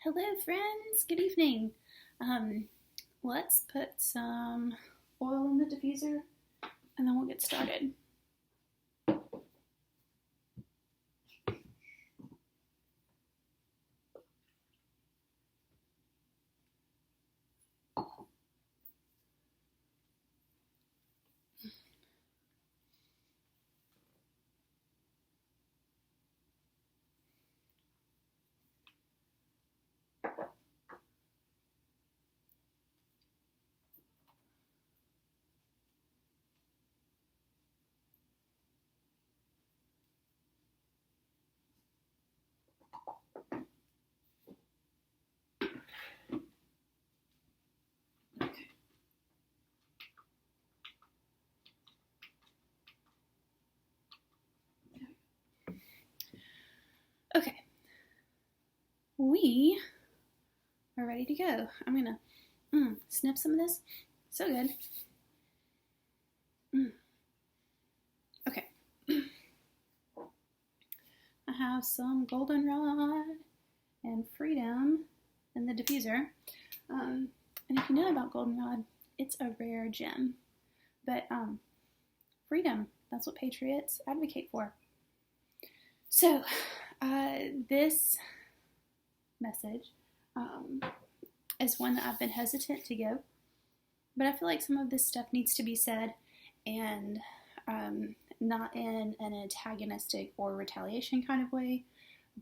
Hello, friends. Good evening. Let's put some oil in the diffuser and then we'll get started. Okay, we are ready to go. I'm gonna snip some of this. So good. Okay. I have some goldenrod and freedom in the diffuser. And if you know about goldenrod, it's a rare gem. But freedom, that's what Patriots advocate for. So, this message is one that I've been hesitant to give, but I feel like some of this stuff needs to be said, and not in an antagonistic or retaliation kind of way,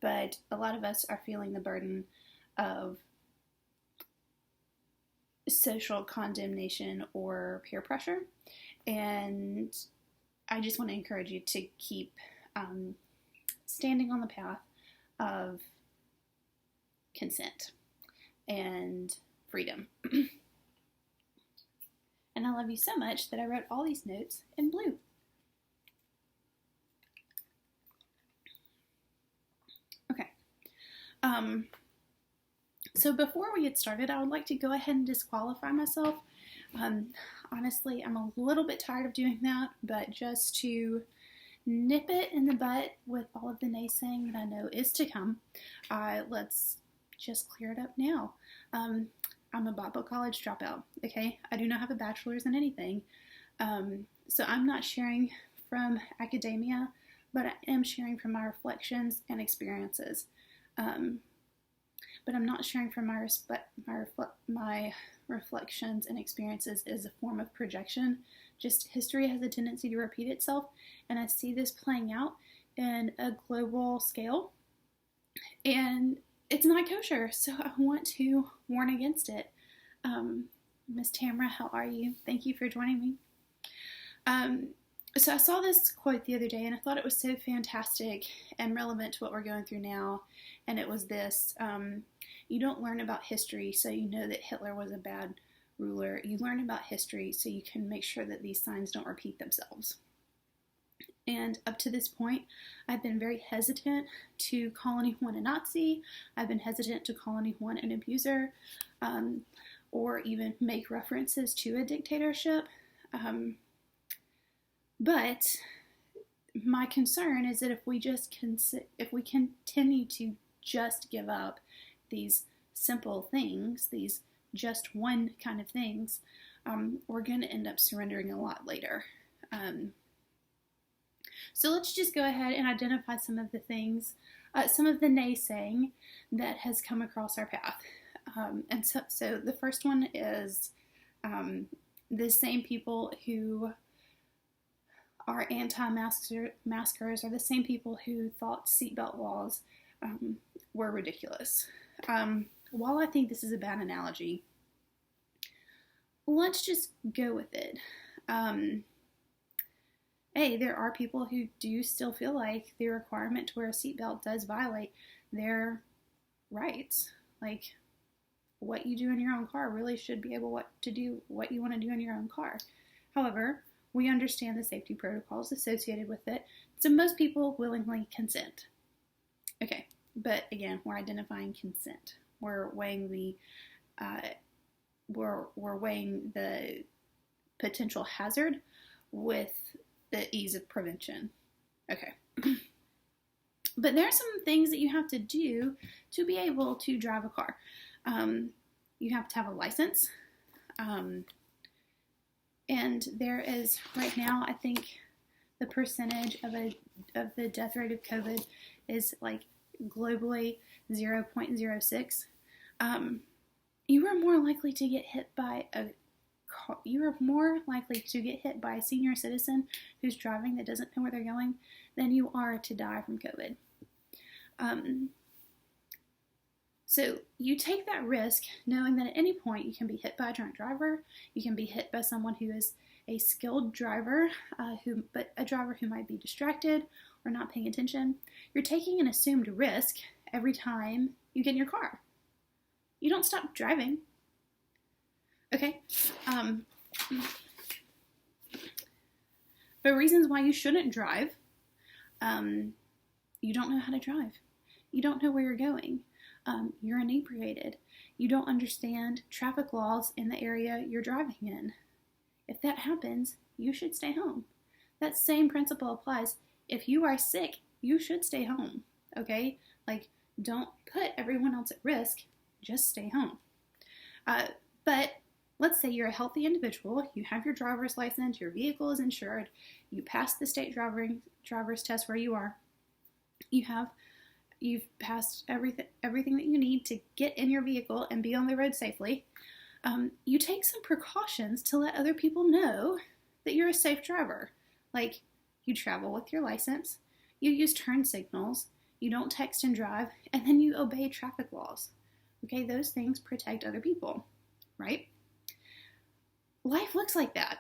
but a lot of us are feeling the burden of social condemnation or peer pressure, and I just want to encourage you to keep standing on the path of consent and freedom. And I love you so much that I wrote all these notes in blue. Okay. So before we get started, I would like to go ahead and disqualify myself. Honestly, I'm a little bit tired of doing that, but just to nip it in the butt with all of the naysaying that I know is to come, let's just clear it up now. I'm a Bible college dropout, okay? I do not have a bachelor's in anything. So I'm not sharing from academia, but I am sharing from my reflections and experiences. But I'm not sharing from my reflections and experiences as a form of projection. Just history has a tendency to repeat itself, and I see this playing out in a global scale, and it's not kosher, so I want to warn against it. Miss Tamara, how are you? Thank you for joining me. So I saw this quote the other day, and I thought it was so fantastic and relevant to what we're going through now, and it was this: you don't learn about history so you know that Hitler was a bad ruler. You learn about history so you can make sure that these signs don't repeat themselves. And up to this point, I've been very hesitant to call anyone a Nazi. I've been hesitant to call anyone an abuser, or even make references to a dictatorship. But my concern is that if we continue to just give up these simple things, these just one kind of things, we're going to end up surrendering a lot later. So let's just go ahead and identify some of the things, some of the naysaying that has come across our path. And so the first one is the same people who are anti-maskers are the same people who thought seatbelt laws were ridiculous. While I think this is a bad analogy, let's just go with it. There are people who do still feel like the requirement to wear a seatbelt does violate their rights. Like, what you do in your own car really should be able to do what you want to do in your own car. However, we understand the safety protocols associated with it, so most people willingly consent. Okay, but again, we're identifying consent. We're weighing the we're weighing the potential hazard with the ease of prevention. Okay. But there are some things that you have to do to be able to drive a car. You have to have a license. And there is, right now, I think the percentage of the death rate of COVID is like globally 0.06. You are more likely to get hit by a senior citizen who's driving that doesn't know where they're going than you are to die from COVID. So you take that risk knowing that at any point you can be hit by a drunk driver, you can be hit by someone who is a skilled driver, but a driver who might be distracted or not paying attention. You're taking an assumed risk every time you get in your car. You don't stop driving. Okay? But reasons why you shouldn't drive, you don't know how to drive. You don't know where you're going. You're inebriated. You don't understand traffic laws in the area you're driving in. If that happens, you should stay home. That same principle applies. If you are sick, you should stay home. Okay? Like, don't put everyone else at risk. Just stay home. But let's say you're a healthy individual. You have your driver's license. Your vehicle is insured. You passed the state driver's test where you are. You've passed everything that you need to get in your vehicle and be on the road safely. You take some precautions to let other people know that you're a safe driver. Like, you travel with your license, you use turn signals, you don't text and drive, and then you obey traffic laws. Okay, those things protect other people, right? Life looks like that.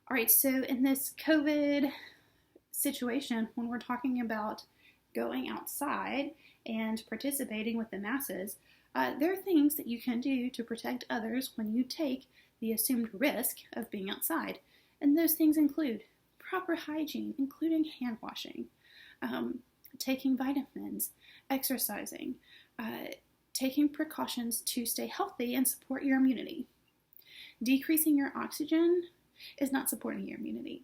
All right, so in this COVID situation, when we're talking about going outside and participating with the masses, there are things that you can do to protect others when you take the assumed risk of being outside. And those things include proper hygiene, including hand washing, taking vitamins, exercising, taking precautions to stay healthy and support your immunity. Decreasing your oxygen is not supporting your immunity.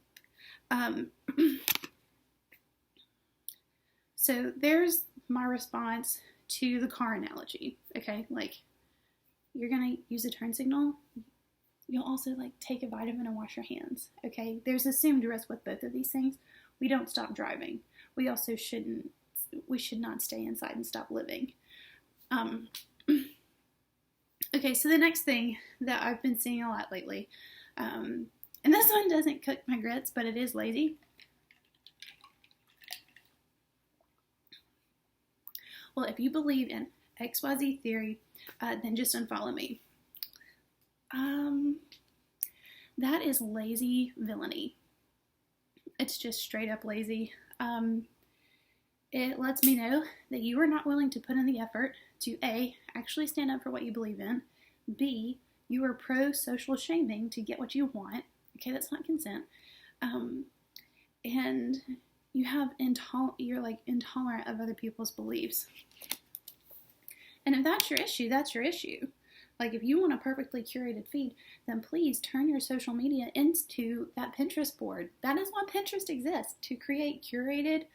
So there's my response to the car analogy, okay? Like, you're gonna use a turn signal, you'll also like take a vitamin and wash your hands, okay? There's assumed risk with both of these things. We don't stop driving. We also should not stay inside and stop living. Okay, so the next thing that I've been seeing a lot lately, and this one doesn't cook my grits, but it is lazy. Well, if you believe in XYZ theory, then just unfollow me. That is lazy villainy. It's just straight up lazy. It lets me know that you are not willing to put in the effort to A, actually stand up for what you believe in, B, you are pro-social shaming to get what you want. Okay, that's not consent. And you're like intolerant of other people's beliefs. And if that's your issue, that's your issue. Like, if you want a perfectly curated feed, then please turn your social media into that Pinterest board. That is why Pinterest exists, to create curated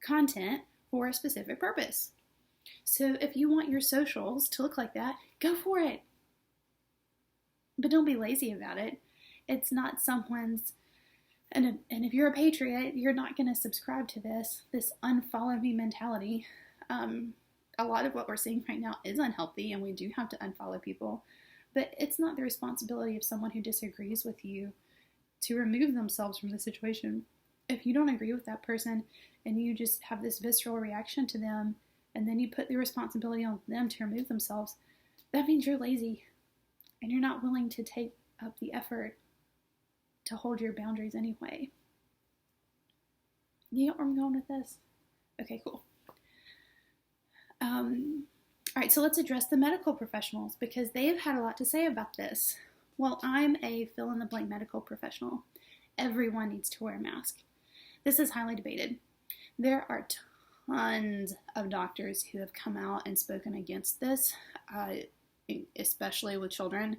content for a specific purpose. So if you want your socials to look like that, go for it. But don't be lazy about it. It's not someone's, and if you're a patriot, you're not going to subscribe to this unfollow me mentality. A lot of what we're seeing right now is unhealthy, and we do have to unfollow people, but it's not the responsibility of someone who disagrees with you to remove themselves from the situation. If you don't agree with that person and you just have this visceral reaction to them, and then you put the responsibility on them to remove themselves, that means you're lazy and you're not willing to take up the effort to hold your boundaries anyway. You know where I'm going with this? Okay, cool. All right, so let's address the medical professionals, because they have had a lot to say about this. Well, I'm a fill-in-the-blank medical professional. Everyone needs to wear a mask. This is highly debated. There are tons of doctors who have come out and spoken against this, especially with children.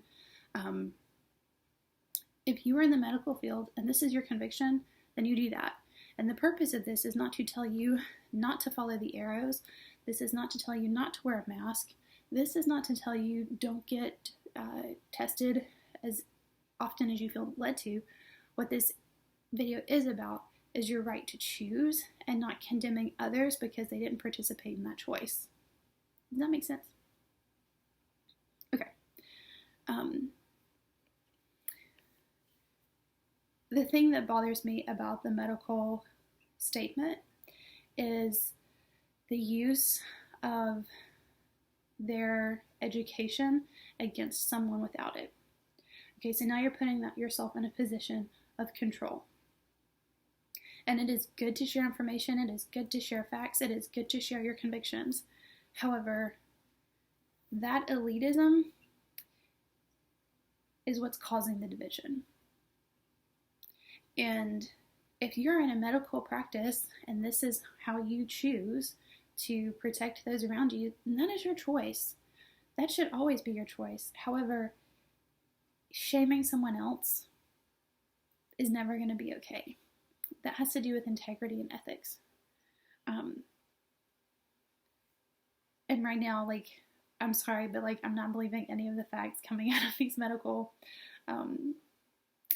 If you are in the medical field and this is your conviction, then you do that. And the purpose of this is not to tell you not to follow the arrows. This is not to tell you not to wear a mask. This is not to tell you don't get tested as often as you feel led to. What this video is about is your right to choose and not condemning others because they didn't participate in that choice. Does that make sense? Okay. The thing that bothers me about the medical statement is the use of their education against someone without it. Okay, so now you're putting yourself in a position of control. And it is good to share information, it is good to share facts, it is good to share your convictions. However, that elitism is what's causing the division. And if you're in a medical practice and this is how you choose to protect those around you, that is your choice. That should always be your choice. However, shaming someone else is never going to be okay. That has to do with integrity and ethics. And right now, like, I'm sorry, but like, I'm not believing any of the facts coming out of these medical,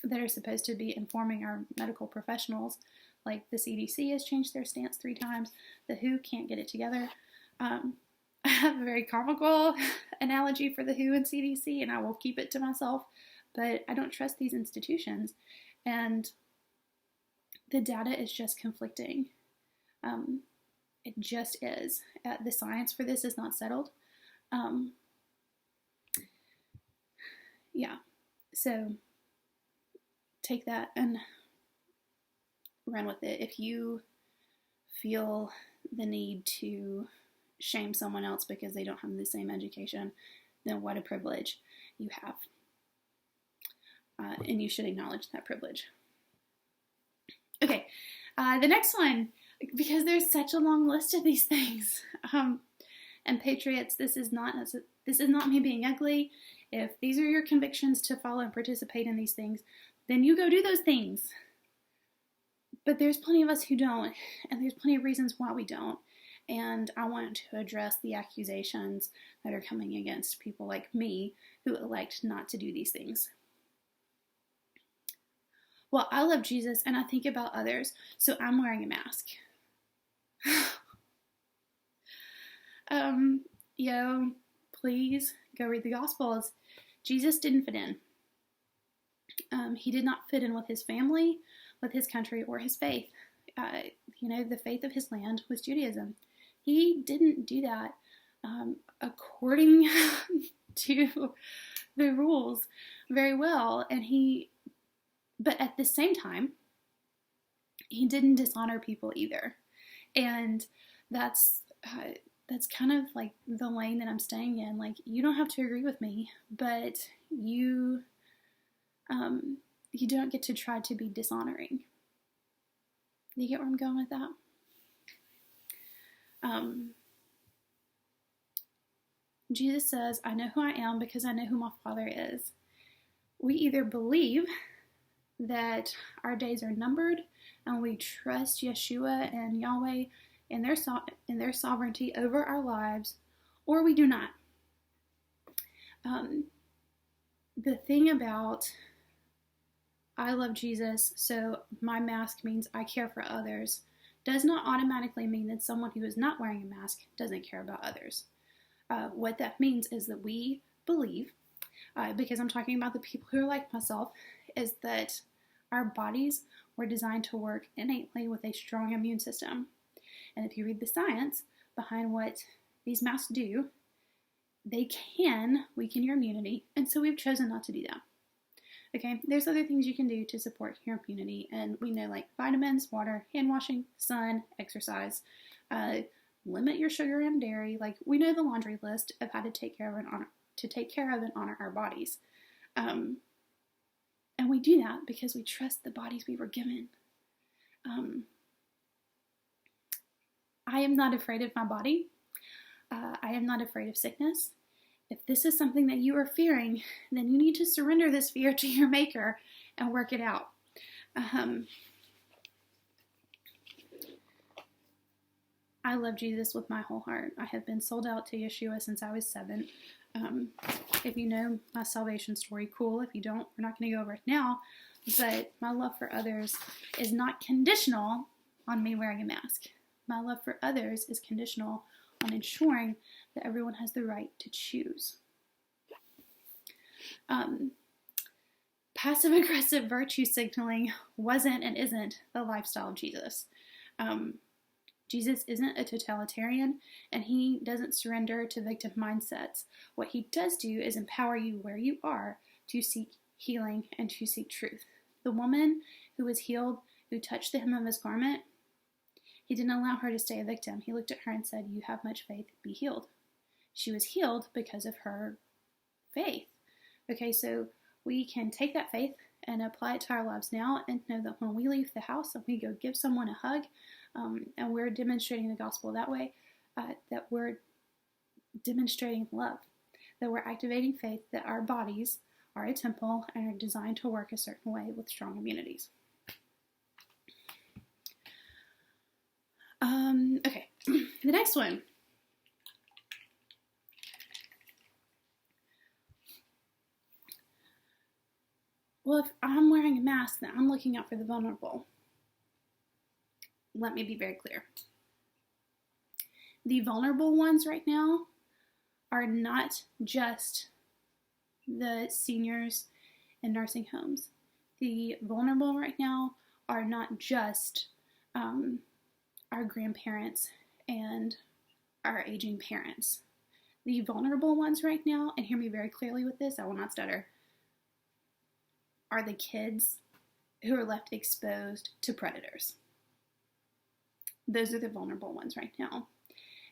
that are supposed to be informing our medical professionals. Like the CDC has changed their stance 3 times. The WHO can't get it together. I have a very comical analogy for the WHO and CDC, and I will keep it to myself, but I don't trust these institutions. And the data is just conflicting. It just is. The science for this is not settled. Yeah, so take that and run with it. If you feel the need to shame someone else because they don't have the same education, then what a privilege you have. And you should acknowledge that privilege. Okay, the next one, because there's such a long list of these things. And Patriots, this is not me being ugly. If these are your convictions to follow and participate in these things, then you go do those things. But there's plenty of us who don't, and there's plenty of reasons why we don't. And I want to address the accusations that are coming against people like me who elect not to do these things. Well, I love Jesus and I think about others, so I'm wearing a mask. Please go read the Gospels. Jesus didn't fit in. He did not fit in with his family, with his country, or his faith. The faith of his land was Judaism. He didn't do that according to the rules very well, but at the same time, he didn't dishonor people either. And that's kind of like the lane that I'm staying in. Like, you don't have to agree with me, but you don't get to try to be dishonoring. You get where I'm going with that? Jesus says, I know who I am because I know who my Father is. We either believe that our days are numbered and we trust Yeshua and Yahweh in their sovereignty over our lives, or we do not. The thing about I love Jesus, so my mask means I care for others, does not automatically mean that someone who is not wearing a mask doesn't care about others. What that means is that we believe, because I'm talking about the people who are like myself, is that our bodies were designed to work innately with a strong immune system. And if you read the science behind what these masks do, they can weaken your immunity, and so we've chosen not to do that. Okay, there's other things you can do to support your immunity, and we know, like vitamins, water, hand washing, sun, exercise, limit your sugar and dairy. Like, we know the laundry list of how to take care of and honor our bodies. And we do that because we trust the bodies we were given. I am not afraid of my body. I am not afraid of sickness. If this is something that you are fearing, then you need to surrender this fear to your Maker and work it out. I love Jesus with my whole heart. I have been sold out to Yeshua since I was 7. If you know my salvation story, cool. If you don't, we're not going to go over it now. But my love for others is not conditional on me wearing a mask. My love for others is conditional on ensuring that everyone has the right to choose. Passive-aggressive virtue signaling wasn't and isn't the lifestyle of Jesus. Jesus isn't a totalitarian, and he doesn't surrender to victim mindsets. What he does do is empower you where you are to seek healing and to seek truth. The woman who was healed, who touched the hem of his garment, he didn't allow her to stay a victim. He looked at her and said, "You have much faith, be healed." She was healed because of her faith. Okay, so we can take that faith and apply it to our lives now and know that when we leave the house and we go give someone a hug, and we're demonstrating the gospel that way, that we're demonstrating love, that we're activating faith, that our bodies are a temple and are designed to work a certain way with strong immunities. Okay, the next one. Well, if I'm wearing a mask, then I'm looking out for the vulnerable. Let me be very clear. The vulnerable ones right now are not just the seniors in nursing homes. The vulnerable right now are not just our grandparents and our aging parents. The vulnerable ones right now, and hear me very clearly with this, I will not stutter, are the kids who are left exposed to predators. Those are the vulnerable ones right now.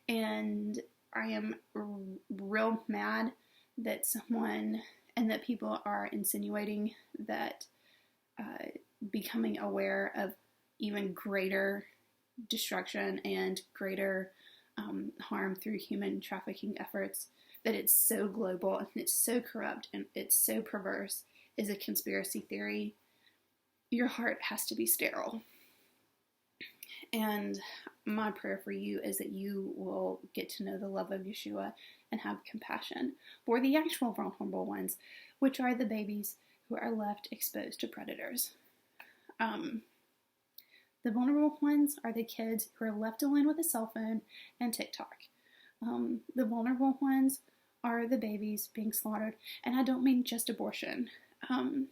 And I am real mad that someone and that people are insinuating that becoming aware of even greater destruction and greater harm through human trafficking efforts, that it's so global and it's so corrupt and it's so perverse, is a conspiracy theory. Your heart has to be sterile. And my prayer for you is that you will get to know the love of Yeshua and have compassion for the actual vulnerable ones, which are the babies who are left exposed to predators. The vulnerable ones are the kids who are left alone with a cell phone and TikTok. The vulnerable ones are the babies being slaughtered, and I don't mean just abortion. The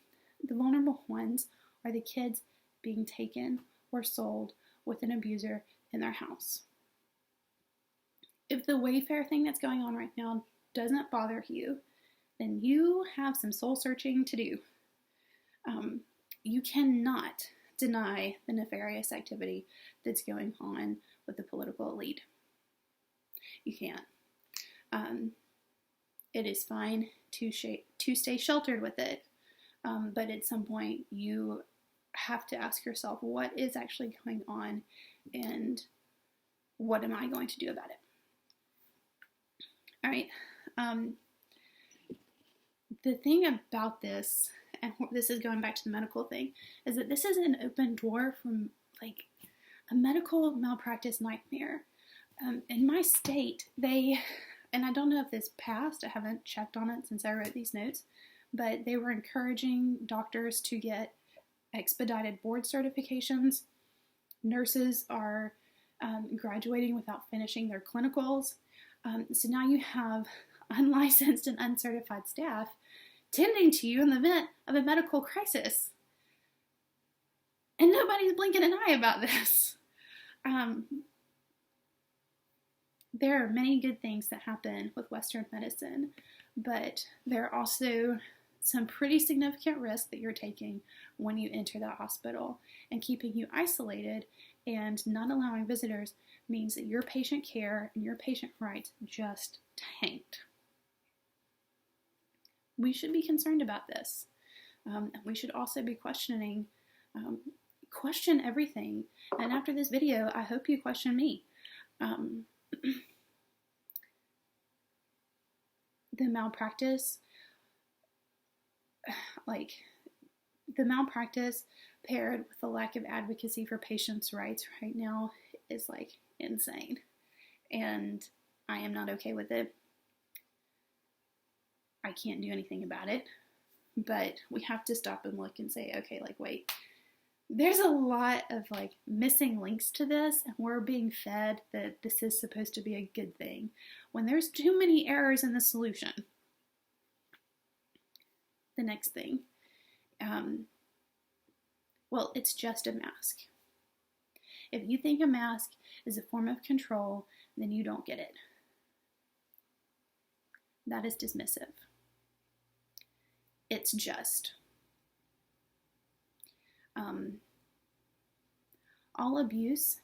vulnerable ones are the kids being taken or sold with an abuser in their house. If the Wayfair thing that's going on right now doesn't bother you, then you have some soul searching to do. You cannot deny the nefarious activity that's going on with the political elite. You can't. It is fine to stay sheltered with it, but at some point you have to ask yourself, what is actually going on and what am I going to do about it? All right. The thing about this, and this is going back to the medical thing, is that this is an open door from like a medical malpractice nightmare. In my state, and I don't know if this passed, I haven't checked on it since I wrote these notes, but they were encouraging doctors to get expedited board certifications. Nurses are graduating without finishing their clinicals. So now you have unlicensed and uncertified staff tending to you in the event of a medical crisis. And nobody's blinking an eye about this. There are many good things that happen with Western medicine, but there are also some pretty significant risks that you're taking when you enter that hospital. And keeping you isolated and not allowing visitors means that your patient care and your patient rights just tanked. We should be concerned about this. We should also be questioning, question everything. And after this video, I hope you question me. The malpractice, paired with the lack of advocacy for patients' rights right now is like insane. and I am not okay with it. I can't do anything about it, but we have to stop and look and say, okay, like, wait, there's a lot of like missing links to this, and we're being fed that this is supposed to be a good thing when there's too many errors in the solution. The next thing, well, it's just a mask. If you think a mask is a form of control, then you don't get it. That is dismissive. It's just. All abuse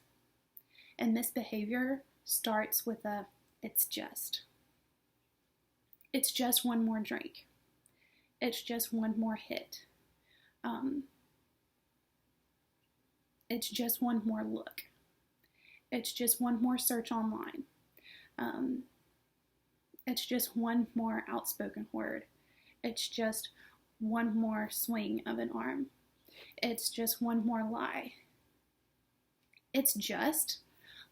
and misbehavior starts with a, it's just. It's just one more drink. It's just one more hit. It's just one more look. It's just one more search online. It's just one more outspoken word. It's just one more swing of an arm. It's just one more lie. It's just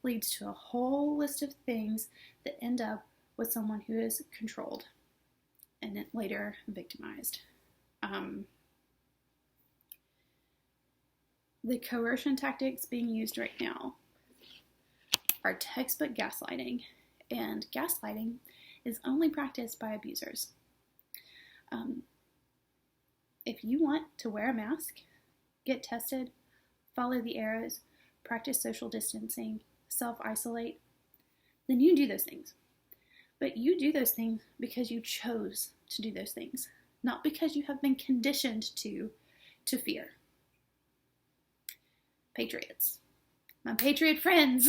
leads to a whole list of things that end up with someone who is controlled and then later victimized. The coercion tactics being used right now are textbook gaslighting, and gaslighting is only practiced by abusers. If you want to wear a mask, get tested, follow the arrows, practice social distancing, self-isolate, then you do those things. But you do those things because you chose to do those things, not because you have been conditioned to fear. Patriots, my patriot friends,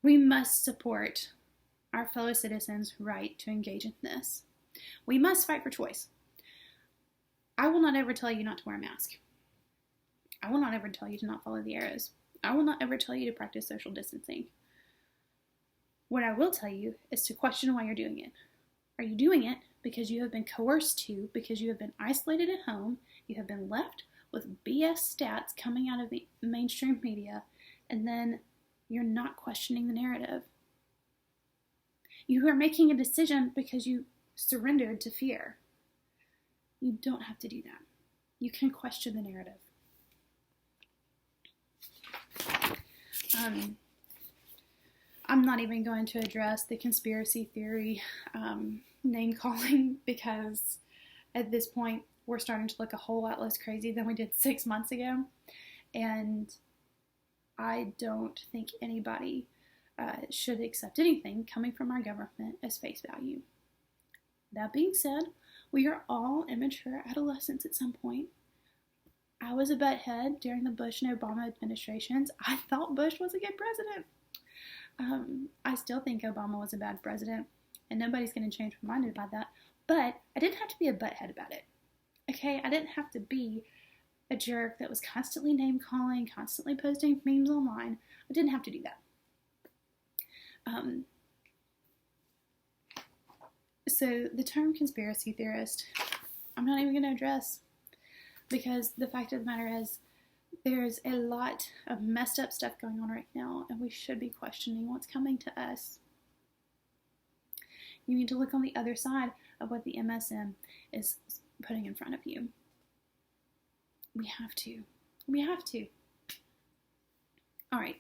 we must support our fellow citizens' right to engage in this. We must fight for choice. I will not ever tell you not to wear a mask. I will not ever tell you to not follow the arrows. I will not ever tell you to practice social distancing. What I will tell you is to question why you're doing it. Are you doing it because you have been coerced to, because you have been isolated at home, you have been left with BS stats coming out of the mainstream media, and then you're not questioning the narrative? You are making a decision because you surrendered to fear. You don't have to do that. You can question the narrative. I'm not even going to address the conspiracy theory name calling, because at this point we're starting to look a whole lot less crazy than we did 6 months ago, and I don't think anybody should accept anything coming from our government as face value. That being said, we are all immature adolescents at some point. I was a butthead during the Bush and Obama administrations. I thought Bush was a good president. I still think Obama was a bad president, and nobody's going to change my mind about that. But I didn't have to be a butthead about it. Okay, I didn't have to be a jerk that was constantly name-calling, constantly posting memes online. I didn't have to do that. So the term conspiracy theorist, I'm not even going to address, because the fact of the matter is there's a lot of messed up stuff going on right now, and we should be questioning what's coming to us. You need to look on the other side of what the MSM is putting in front of you. We have to. We have to. All right.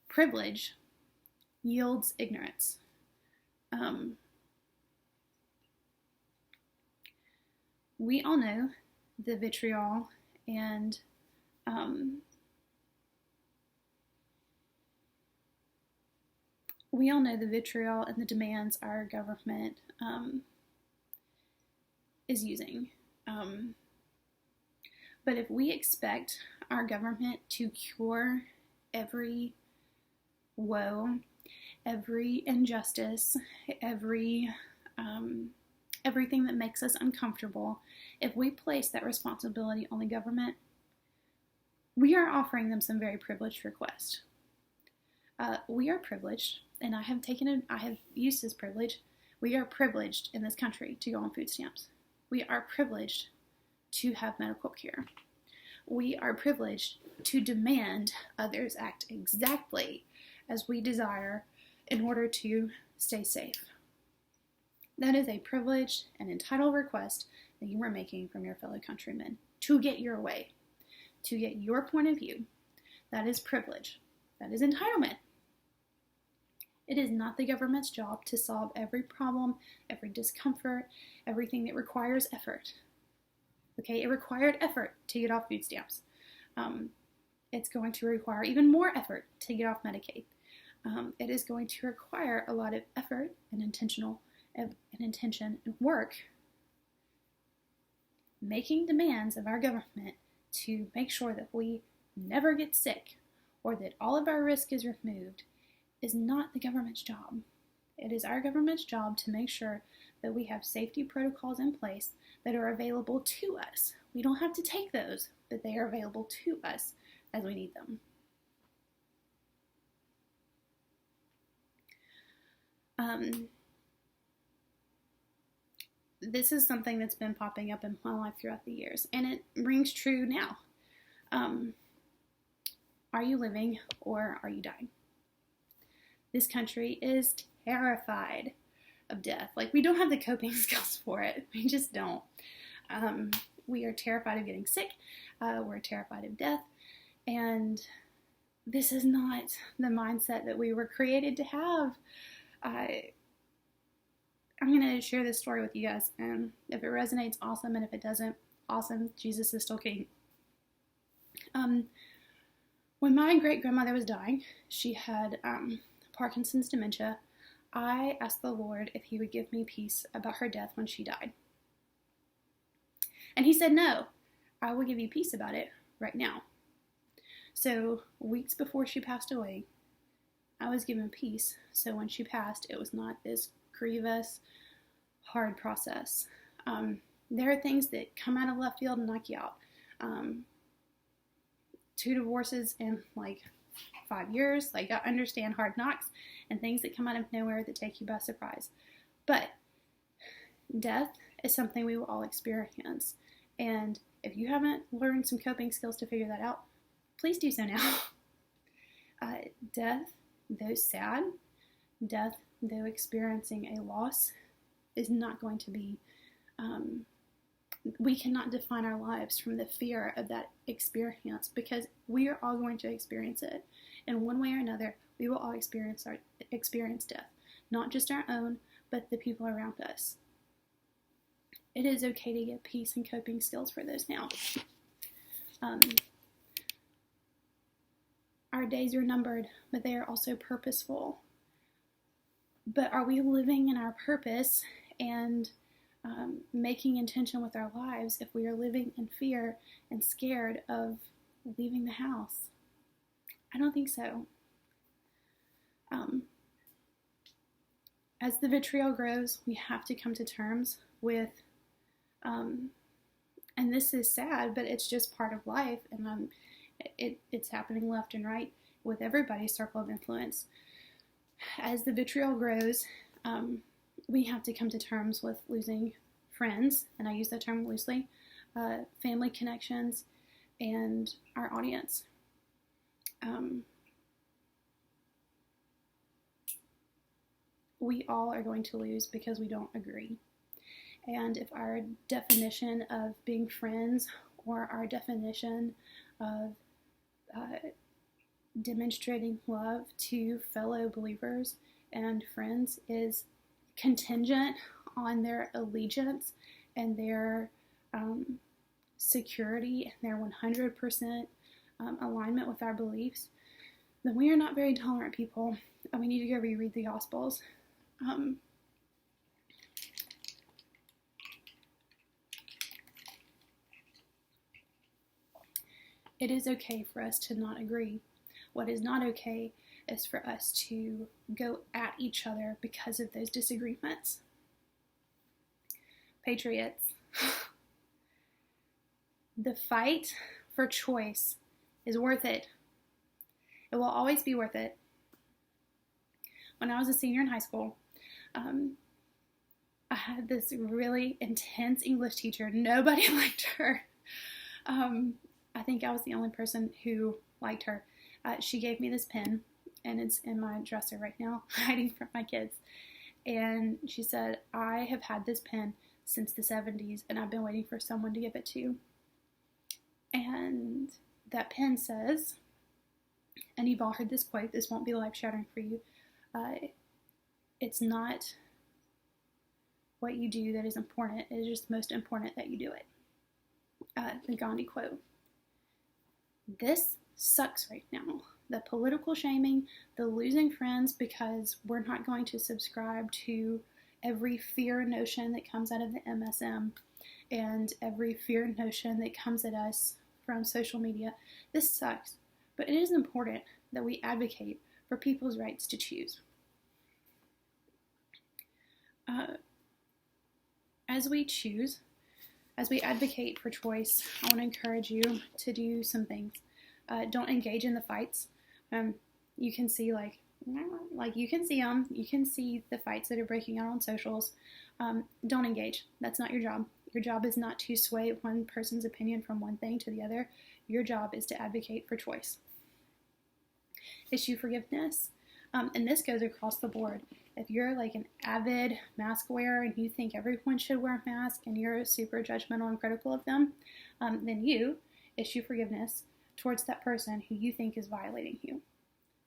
Privilege yields ignorance. We all know the vitriol and the demands our government is using. But if we expect our government to cure every woe, every injustice, everything that makes us uncomfortable, if we place that responsibility on the government, we are offering them some very privileged requests. We are privileged, and I have used this privilege. We are privileged in this country to go on food stamps. We are privileged to have medical care. we are privileged to demand others act exactly as we desire in order to stay safe. That is a privileged and entitled request that you are making from your fellow countrymen to get your way, to get your point of view. That is privilege. That is entitlement. It is not the government's job to solve every problem, every discomfort, everything that requires effort. Okay, it required effort to get off food stamps. It's going to require even more effort to get off Medicaid. It is going to require a lot of effort and intention and work making demands of our government to make sure that we never get sick or that all of our risk is removed is not the government's job. It is our government's job to make sure that we have safety protocols in place that are available to us. We don't have to take those, but they are available to us as we need them. This is something that's been popping up in my life throughout the years, and it rings true now. Are you living or are you dying? This country is terrified of death. Like, we don't have the coping skills for it. We just don't. We are terrified of getting sick. We're terrified of death. And this is not the mindset that we were created to have. I'm going to share this story with you guys, and if it resonates, awesome, and if it doesn't, awesome. Jesus is still king. When my great-grandmother was dying, she had Parkinson's dementia. I asked the Lord if he would give me peace about her death when she died. And he said, no, I will give you peace about it right now. So weeks before she passed away, I was given peace. So when she passed, it was not this grievous, hard process. There are things that come out of left field and knock you out. 2 divorces in like 5 years. Like, I understand hard knocks and things that come out of nowhere that take you by surprise. But death is something we will all experience. And if you haven't learned some coping skills to figure that out, please do so now. Death, though sad, death, though experiencing a loss, is not going to be, we cannot define our lives from the fear of that experience, because we are all going to experience it. In one way or another, we will all experience death. Not just our own, but the people around us. It is okay to get peace and coping skills for those now. Our days are numbered, but they are also purposeful. But are we living in our purpose and making intention with our lives if we are living in fear and scared of leaving the house? I don't think so. As the vitriol grows, we have to come to terms with, and this is sad, but it's just part of life, and it's happening left and right with everybody's circle of influence. As the vitriol grows, we have to come to terms with losing friends, and I use that term loosely, family connections, and our audience. We all are going to lose because we don't agree. And if our definition of being friends, or our definition of demonstrating love to fellow believers and friends is contingent on their allegiance and their security and their 100% alignment with our beliefs, then we are not very tolerant people, and we need to go reread the Gospels. It is okay for us to not agree. What is not okay is for us to go at each other because of those disagreements. Patriots, the fight for choice is worth it. It will always be worth it. When I was a senior in high school, I had this really intense English teacher. Nobody liked her. I think I was the only person who liked her. She gave me this pen, and it's in my dresser right now, hiding from my kids. And she said, I have had this pen since the 70s, and I've been waiting for someone to give it to. And that pen says, and you've all heard this quote, this won't be life-shattering for you, it's not what you do that is important, it is just most important that you do it. The Gandhi quote. This sucks right now. The political shaming, the losing friends because we're not going to subscribe to every fear notion that comes out of the MSM and every fear notion that comes at us from social media. This sucks, but it is important that we advocate for people's rights to choose. As we advocate for choice, I want to encourage you to do some things. Don't engage in the fights. You can see you can see them. You can see the fights that are breaking out on socials. Don't engage. That's not your job. Your job is not to sway one person's opinion from one thing to the other. Your job is to advocate for choice. Issue forgiveness. And this goes across the board. If you're like an avid mask wearer and you think everyone should wear a mask and you're super judgmental and critical of them, then you issue forgiveness towards that person who you think is violating you.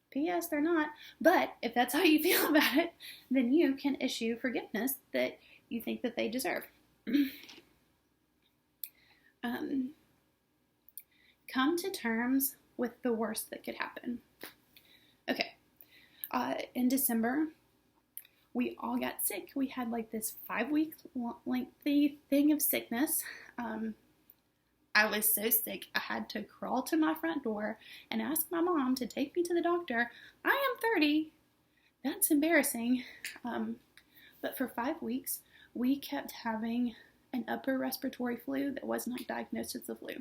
P.S. They're not, but if that's how you feel about it, then you can issue forgiveness that you think that they deserve. Come to terms with the worst that could happen. Okay, in December, we all got sick. We had like this 5-week lengthy thing of sickness. I was so sick, I had to crawl to my front door and ask my mom to take me to the doctor. I am 30. That's embarrassing. But for 5 weeks, we kept having an upper respiratory flu that was not diagnosed as the flu.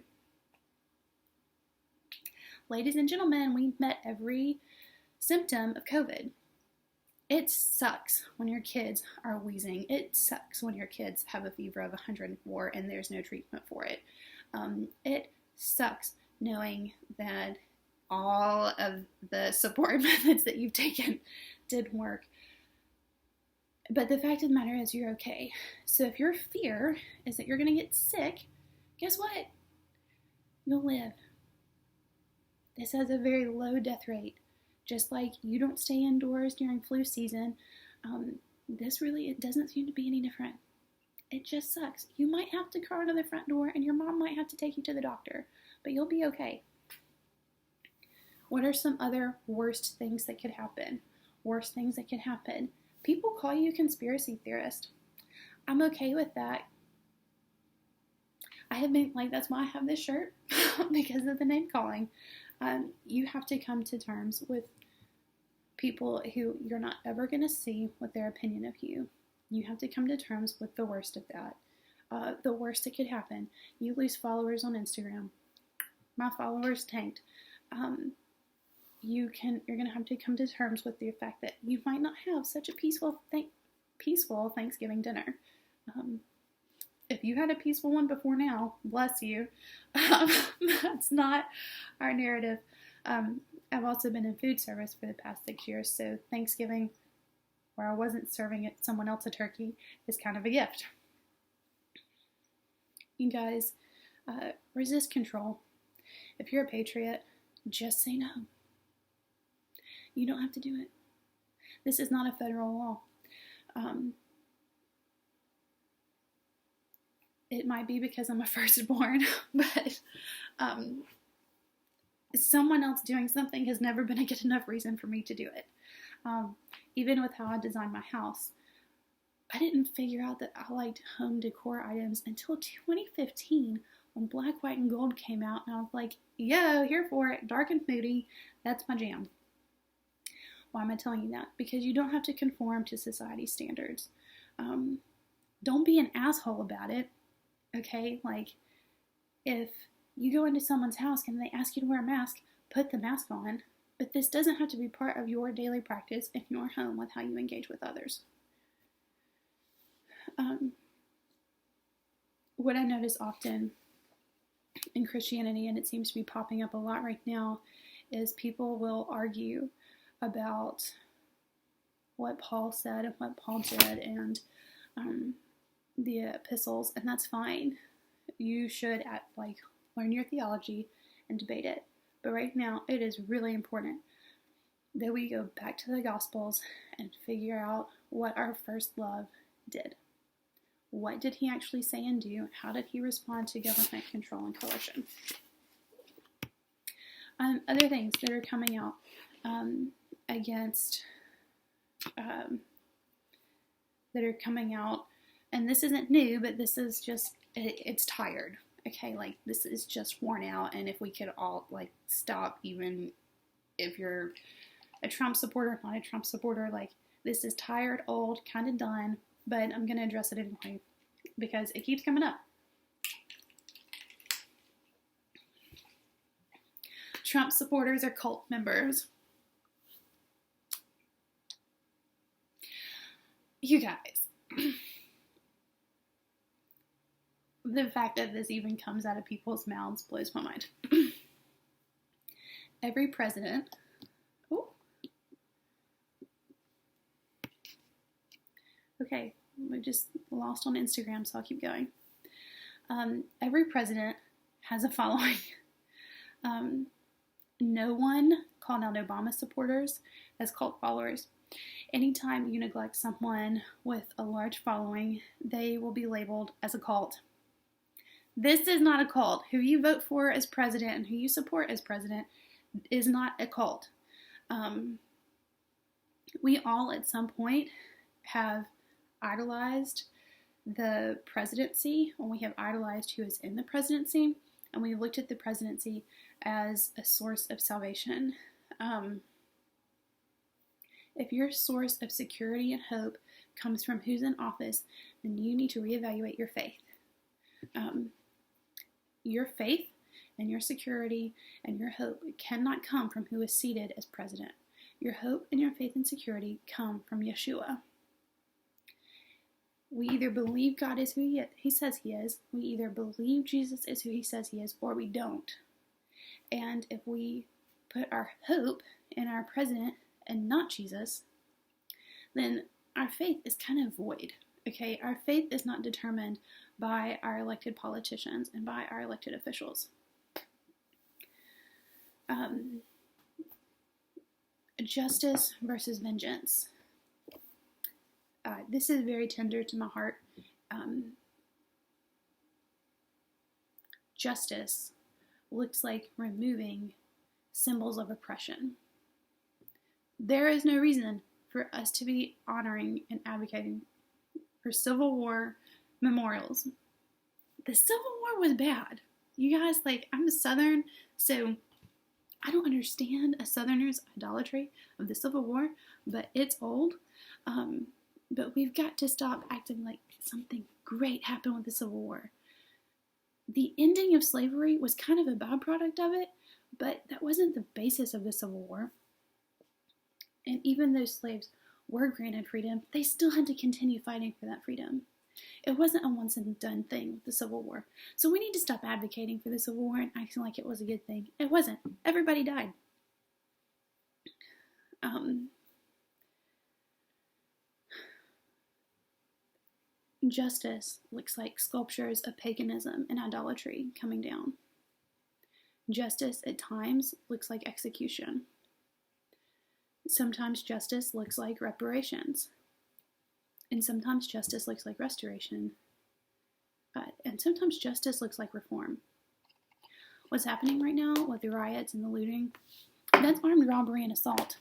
Ladies and gentlemen, we met every symptom of COVID. It sucks when your kids are wheezing. It sucks when your kids have a fever of 104 and there's no treatment for it. It sucks knowing that all of the support methods that you've taken didn't work. But the fact of the matter is you're okay. So if your fear is that you're going to get sick, guess what? You'll live. This has a very low death rate. Just like you don't stay indoors during flu season, it doesn't seem to be any different. It just sucks. You might have to crawl to the front door and your mom might have to take you to the doctor, but you'll be okay. What are some other worst things that could happen? Worst things that could happen. People call you a conspiracy theorist. I'm okay with that. That's why I have this shirt, because of the name calling. You have to come to terms with people who you're not ever going to see with their opinion of you. You have to come to terms with the worst of that. The worst that could happen. You lose followers on Instagram. My followers tanked. You're going to have to come to terms with the fact that you might not have such a peaceful Thanksgiving dinner. If you had a peaceful one before now, bless you. That's not our narrative. I've also been in food service for the past 6 years, so Thanksgiving, where I wasn't serving someone else a turkey, is kind of a gift. You guys, resist control. If you're a patriot, just say no. You don't have to do it. This is not a federal law. It might be because I'm a firstborn, but someone else doing something has never been a good enough reason for me to do it. Even with how I designed my house, I didn't figure out that I liked home decor items until 2015 when Black, White, and Gold came out, and I was like, yo, here for it, dark and moody, that's my jam. Why am I telling you that? Because you don't have to conform to society's standards. Don't be an asshole about it, okay? Like, if you go into someone's house and they ask you to wear a mask, put the mask on. But this doesn't have to be part of your daily practice in your home with how you engage with others. What I notice often in Christianity, and it seems to be popping up a lot right now, is people will argue about what Paul said and what Paul did and the epistles, and that's fine. You should learn your theology and debate it. But right now, it is really important that we go back to the Gospels and figure out what our first love did. What did he actually say and do? How did he respond to government control and coercion? Other things that are coming out that are coming out, and this isn't new, but this is just, it's tired. Okay, like this is just worn out, and if we could all stop, even if you're a Trump supporter, not a Trump supporter, this is tired, old, kind of done, but I'm going to address it anyway because it keeps coming up. Trump supporters are cult members. You guys, the fact that this even comes out of people's mouths blows my mind. Every president, okay, we just lost on Instagram, so I'll keep going. Every president has a following. No one called out Obama supporters as cult followers. Anytime you neglect someone with a large following, they will be labeled as a cult. This is not a cult. Who you vote for as president and who you support as president is not a cult. We all at some point have idolized the presidency, or we have idolized who is in the presidency, and we looked at the presidency as a source of salvation. If your source of security and hope comes from who's in office, then you need to reevaluate your faith. Your faith and your security and your hope cannot come from who is seated as president. Your hope and your faith and security come from Yeshua. We either believe God is who he says he is, we either believe Jesus is who he says he is, or we don't. And if we put our hope in our president and not Jesus, then our faith is kind of void. Okay, our faith is not determined by our elected politicians and by our elected officials. Justice versus vengeance. This is very tender to my heart. Justice looks like removing symbols of oppression. There is no reason for us to be honoring and advocating for Civil War memorials. The Civil War was bad. You guys, I'm a Southern, so I don't understand a Southerner's idolatry of the Civil War, but it's old. But we've got to stop acting like something great happened with the Civil War. The ending of slavery was kind of a byproduct of it, but that wasn't the basis of the Civil War. And even though slaves were granted freedom, they still had to continue fighting for that freedom. It wasn't a once and done thing with the Civil War. So we need to stop advocating for the Civil War and acting like it was a good thing. It wasn't. Everybody died. Justice looks like sculptures of paganism and idolatry coming down. Justice at times looks like execution. Sometimes justice looks like reparations. And sometimes justice looks like restoration. And sometimes justice looks like reform. What's happening right now with the riots and the looting, that's armed robbery and assault.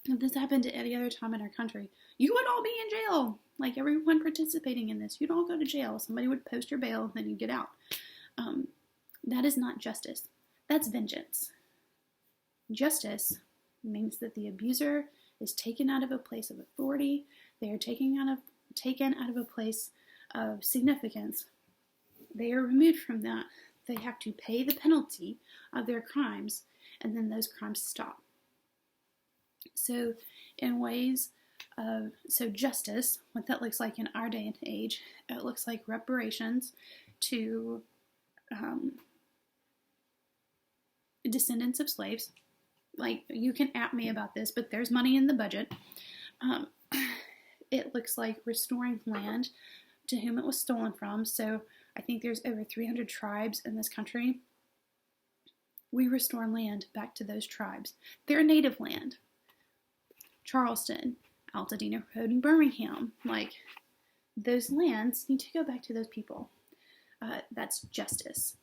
If this happened at any other time in our country, you would all be in jail. Everyone participating in this, you'd all go to jail. Somebody would post your bail and then you'd get out. That is not justice. That's vengeance. Justice means that the abuser is taken out of a place of authority. They are taken out of a place of significance. They are removed from that. They have to pay the penalty of their crimes, and then those crimes stop. So justice, what that looks like in our day and age, it looks like reparations to descendants of slaves. Like, you can at me about this, but there's money in the budget. Um, it looks like restoring land to whom it was stolen from. So I think there's over 300 tribes in this country. We restore land back to those tribes. Their native land. Charleston, Altadena Road, and Birmingham. Like, those lands need to go back to those people. That's justice.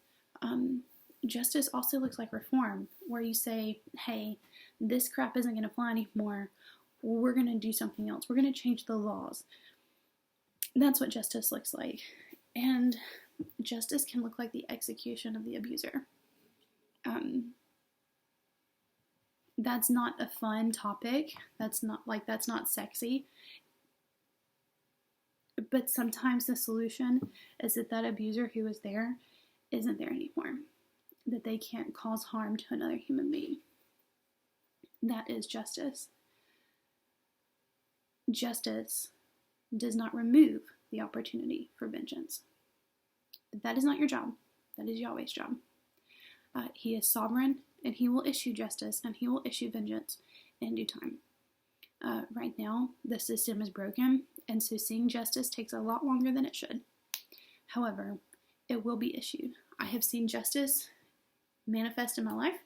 Justice also looks like reform, where you say, hey, this crap isn't going to fly anymore. We're going to do something else. We're going to change the laws. That's what justice looks like. And justice can look like the execution of the abuser. That's not a fun topic. That's not sexy. But sometimes the solution is that abuser who was there isn't there anymore. That they can't cause harm to another human being. That is justice. Justice does not remove the opportunity for vengeance. But that is not your job. That is Yahweh's job. He is sovereign, and he will issue justice, and he will issue vengeance in due time. Right now, the system is broken, and so seeing justice takes a lot longer than it should. However, it will be issued. I have seen justice manifest in my life.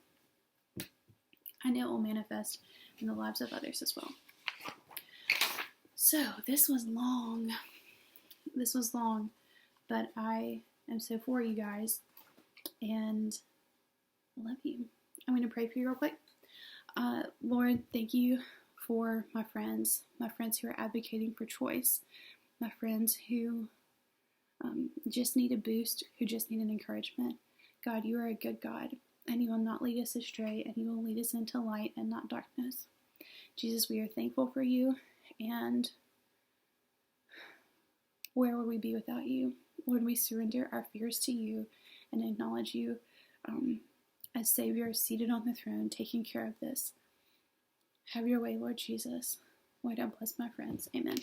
I know it will manifest in the lives of others as well. So, this was long, but I am so for you guys, and I love you. I'm going to pray for you real quick. Lord, thank you for my friends who are advocating for choice, my friends who just need a boost, who just need an encouragement. God, you are a good God, and you will not lead us astray, and you will lead us into light and not darkness. Jesus, we are thankful for you, and where would we be without you? Lord, we surrender our fears to you and acknowledge you as Savior, seated on the throne, taking care of this. Have your way, Lord Jesus. Lord, I bless my friends. Amen.